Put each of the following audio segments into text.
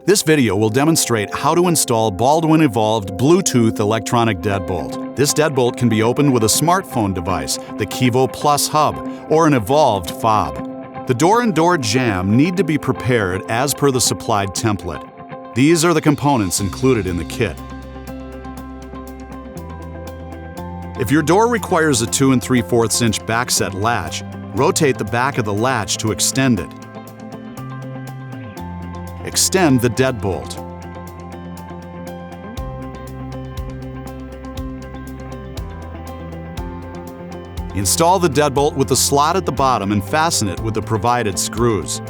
This video will demonstrate how to install Baldwin Evolved Bluetooth electronic deadbolt. This deadbolt can be opened with a smartphone device, the Kivo Plus Hub, or an Evolved fob. The door and door jamb need to be prepared as per the supplied template. These are the components included in the kit. If your door requires a 2 3/4 inch backset latch, rotate the back of the latch to extend it. Extend the deadbolt. Install the deadbolt with the slot at the bottom and fasten it with the provided screws.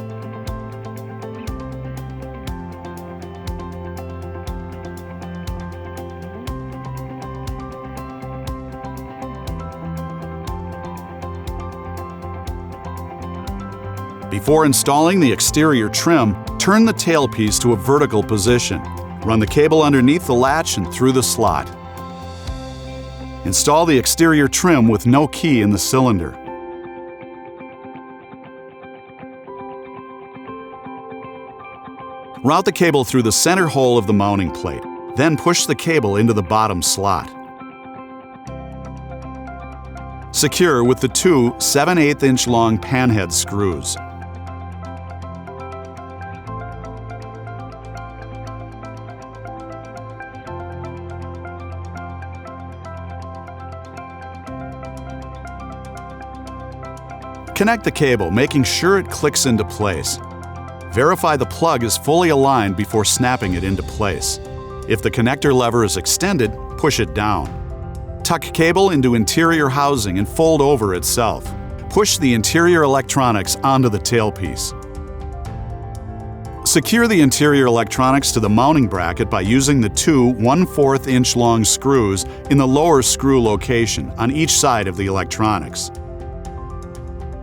Before installing the exterior trim, turn the tailpiece to a vertical position. Run the cable underneath the latch and through the slot. Install the exterior trim with no key in the cylinder. Route the cable through the center hole of the mounting plate, then push the cable into the bottom slot. Secure with the two 7/8 inch long panhead screws. Connect the cable, making sure it clicks into place. Verify the plug is fully aligned before snapping it into place. If the connector lever is extended, push it down. Tuck cable into interior housing and fold over itself. Push the interior electronics onto the tailpiece. Secure the interior electronics to the mounting bracket by using the two 1/4 inch long screws in the lower screw location on each side of the electronics.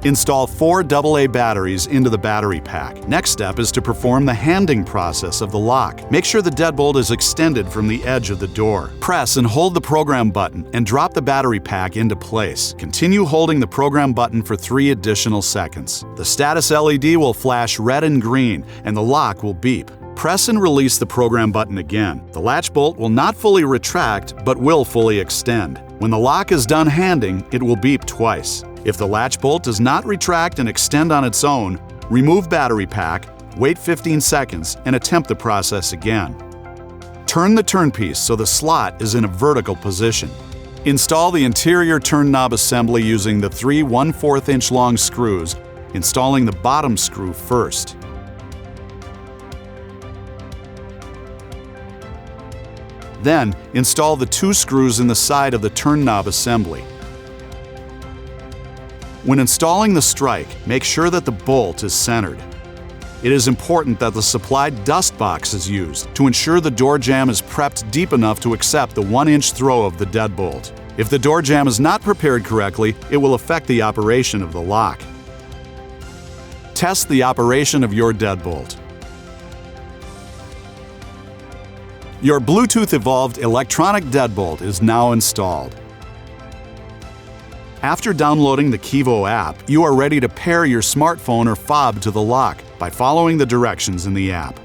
Install 4 AA batteries into the battery pack. Next step is to perform the handing process of the lock. Make sure the deadbolt is extended from the edge of the door. Press and hold the program button and drop the battery pack into place. Continue holding the program button for 3 additional seconds. The status LED will flash red and green, and the lock will beep. Press and release the program button again. The latch bolt will not fully retract, but will fully extend. When the lock is done handing, it will beep twice. If the latch bolt does not retract and extend on its own, remove battery pack, wait 15 seconds, and attempt the process again. Turn the turnpiece so the slot is in a vertical position. Install the interior turn knob assembly using the 3 1/4 inch long screws, installing the bottom screw first. Then, install the 2 screws in the side of the turn knob assembly. When installing the strike, make sure that the bolt is centered. It is important that the supplied dust box is used to ensure the door jamb is prepped deep enough to accept the 1-inch throw of the deadbolt. If the door jamb is not prepared correctly, it will affect the operation of the lock. Test the operation of your deadbolt. Your Bluetooth Evolved electronic deadbolt is now installed. After downloading the Kivo app, you are ready to pair your smartphone or fob to the lock by following the directions in the app.